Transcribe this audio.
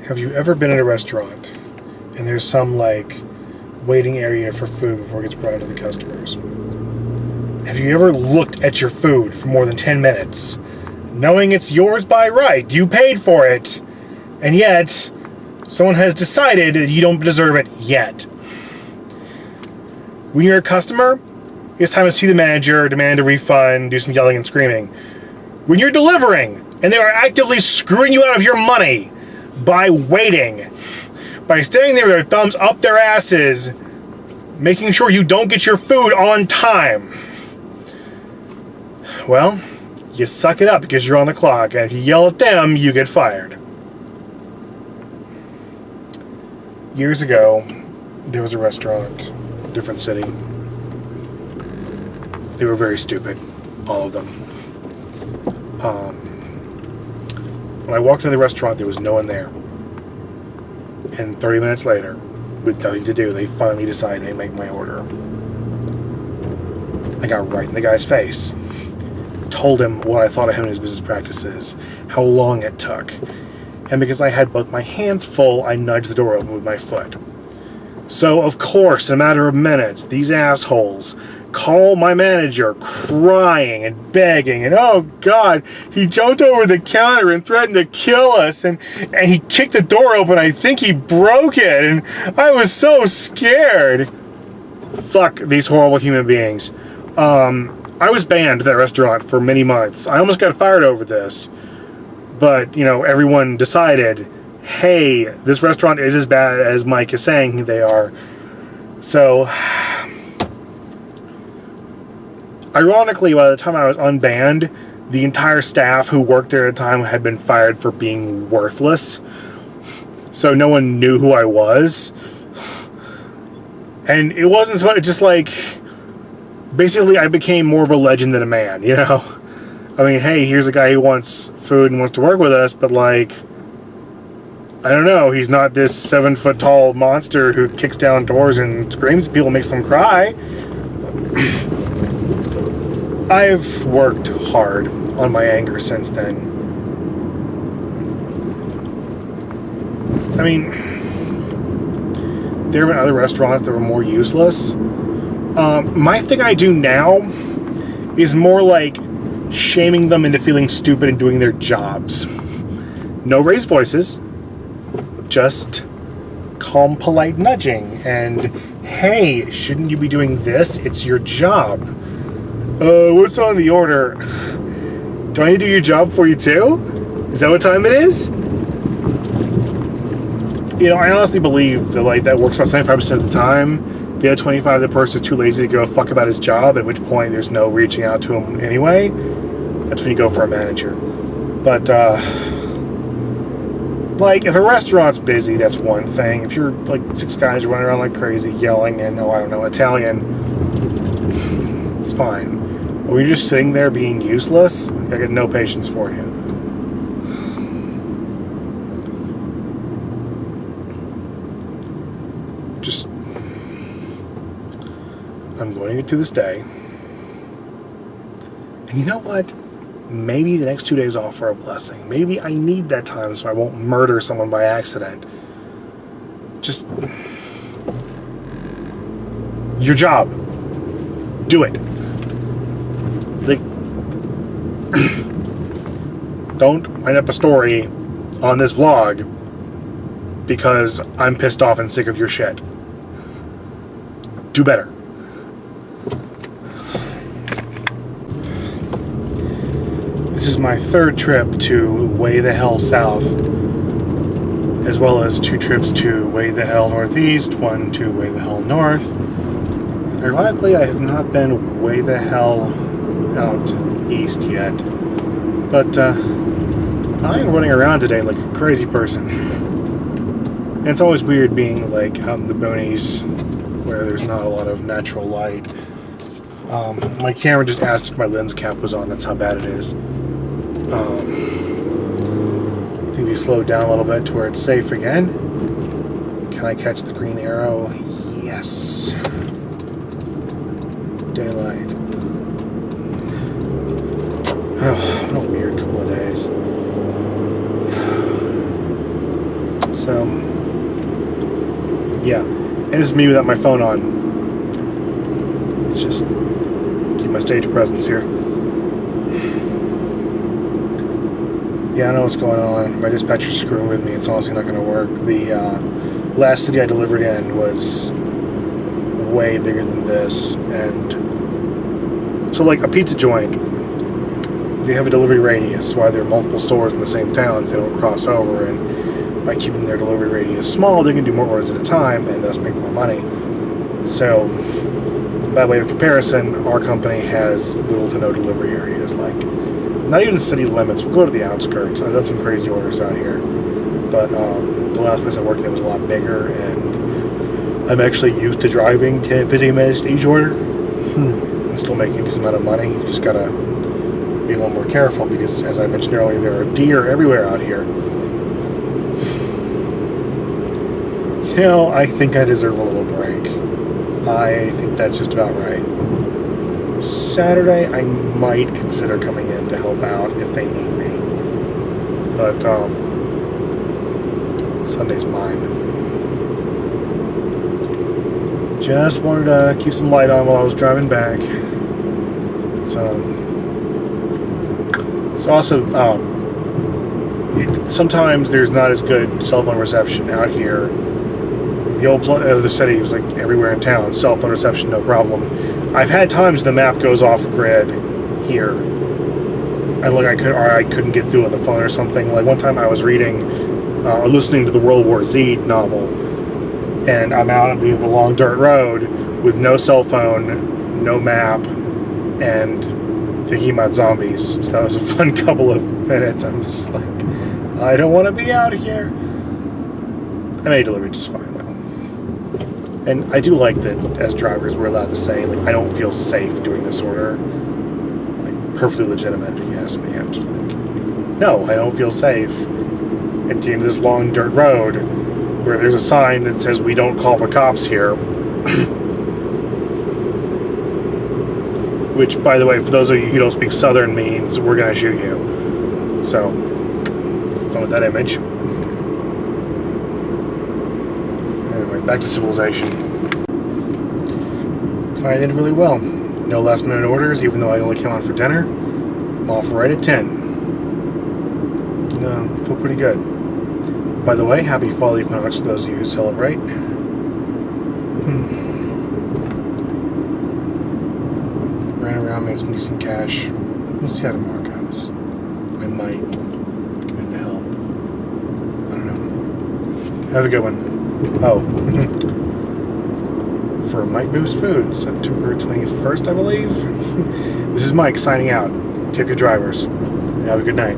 Have you ever been at a restaurant and there's some, like, waiting area for food before it gets brought to the customers? Have you ever looked at your food for more than 10 minutes, knowing it's yours by right, you paid for it, and yet someone has decided that you don't deserve it yet? When you're a customer, it's time to see the manager, demand a refund, do some yelling and screaming. When you're delivering, and they are actively screwing you out of your money by waiting, by standing there with their thumbs up their asses, making sure you don't get your food on time, well, you suck it up because you're on the clock, and if you yell at them, you get fired. Years ago, there was a restaurant, different city. They were very stupid, all of them. When I walked into the restaurant, there was no one there. And 30 minutes later, with nothing to do, they finally decided to make my order. I got right in the guy's face. Told him what I thought of him and his business practices, how long it took. And because I had both my hands full, I nudged the door open with my foot. So, of course, in a matter of minutes, these assholes call my manager crying and begging, and oh God, he jumped over the counter and threatened to kill us, and he kicked the door open. I think he broke it, and I was so scared. Fuck these horrible human beings. I was banned at that restaurant for many months. I almost got fired over this. But, you know, everyone decided, hey, this restaurant is as bad as Mike is saying they are. So, ironically, by the time I was unbanned, the entire staff who worked there at the time had been fired for being worthless. So no one knew who I was. And it wasn't so much, just like, basically I became more of a legend than a man, you know? I mean, hey, here's a guy who wants food and wants to work with us, but, like, I don't know, he's not this 7-foot-tall monster who kicks down doors and screams at people and makes them cry. I've worked hard on my anger since then. I mean, there have been other restaurants that were more useless. My thing I do now is more like shaming them into feeling stupid and doing their jobs. No raised voices, just calm, polite nudging, and hey, shouldn't you be doing this? It's your job. What's on the order? Do I need to do your job for you too? Is that what time it is? You know, I honestly believe that, like, that works about 75% of the time. The other 25%, the person's too lazy to give a fuck about his job, at which point there's no reaching out to him anyway. That's when you go for a manager. But, like, if a restaurant's busy, that's one thing. If you're, like, 6 guys running around like crazy, yelling and, oh, I don't know, Italian, it's fine. But when you're just sitting there being useless, I got no patience for you. Just, I'm going to get through this day. And you know what? Maybe the next 2 days off are a blessing. Maybe I need that time so I won't murder someone by accident. Just, your job. Do it. Like, don't wind up a story on this vlog because I'm pissed off and sick of your shit. Do better. This is my 3rd trip to way the hell south, as well as 2 trips to way the hell northeast, 1 to way the hell north. Ironically, I have not been way the hell out east yet, but I am running around today like a crazy person. And it's always weird being, like, out in the boonies where there's not a lot of natural light. My camera just asked if my lens cap was on. That's how bad it is. I think we've slowed down a little bit to where it's safe again. Can I catch the green arrow? Yes. Daylight. Oh, what a weird couple of days. So So, yeah. And this is me without my phone on. Let's just keep my stage presence here. Yeah, I know what's going on. My dispatcher's screwing with me. It's honestly not going to work. The last city I delivered in was way bigger than this. And so, like, a pizza joint, they have a delivery radius. Why there are multiple stores in the same towns, they don't cross over. And by keeping their delivery radius small, they can do more orders at a time and thus make more money. So, by way of comparison, our company has little to no delivery areas. Like, not even city limits. We'll go to the outskirts. I've done some crazy orders out here. But the last place I worked in was a lot bigger, and I'm actually used to driving 10, 15 minutes to each order. I'm still making a decent amount of money. You just gotta be a little more careful because, as I mentioned earlier, there are deer everywhere out here. You know, I think I deserve a little break. I think that's just about right. Saturday, I might consider coming in to help out if they need me. But, Sunday's mine. Just wanted to keep some light on while I was driving back. It's also, sometimes there's not as good cell phone reception out here. The old the city was like everywhere in town. Cell phone reception, no problem. I've had times the map goes off grid here, and like I couldn't get through on the phone or something. Like one time I was reading or listening to the World War Z novel, and I'm out on the long dirt road with no cell phone, no map, and thinking about zombies. So that was a fun couple of minutes. I was just like, I don't want to be out here. I made delivery just fine. And I do like that as drivers we're allowed to say, like, I don't feel safe doing this order. Like, perfectly legitimate, yes, me. I'm just like, no, I don't feel safe at the end of this long dirt road where there's a sign that says we don't call the cops here. Which, by the way, for those of you who don't speak Southern, means we're going to shoot you. So, fun with that image. Back to civilization. So I did really well. No last minute orders, even though I only came on for dinner. I'm off right at 10. Feel pretty good. By the way, happy fall equinox to those of you who celebrate. Ran around, made some decent cash. We'll see how tomorrow goes. I might come in to help. I don't know. Have a good one. Oh, for Mike Boo's Food, September 21st, I believe. This is Mike signing out. Tip your drivers. Have a good night.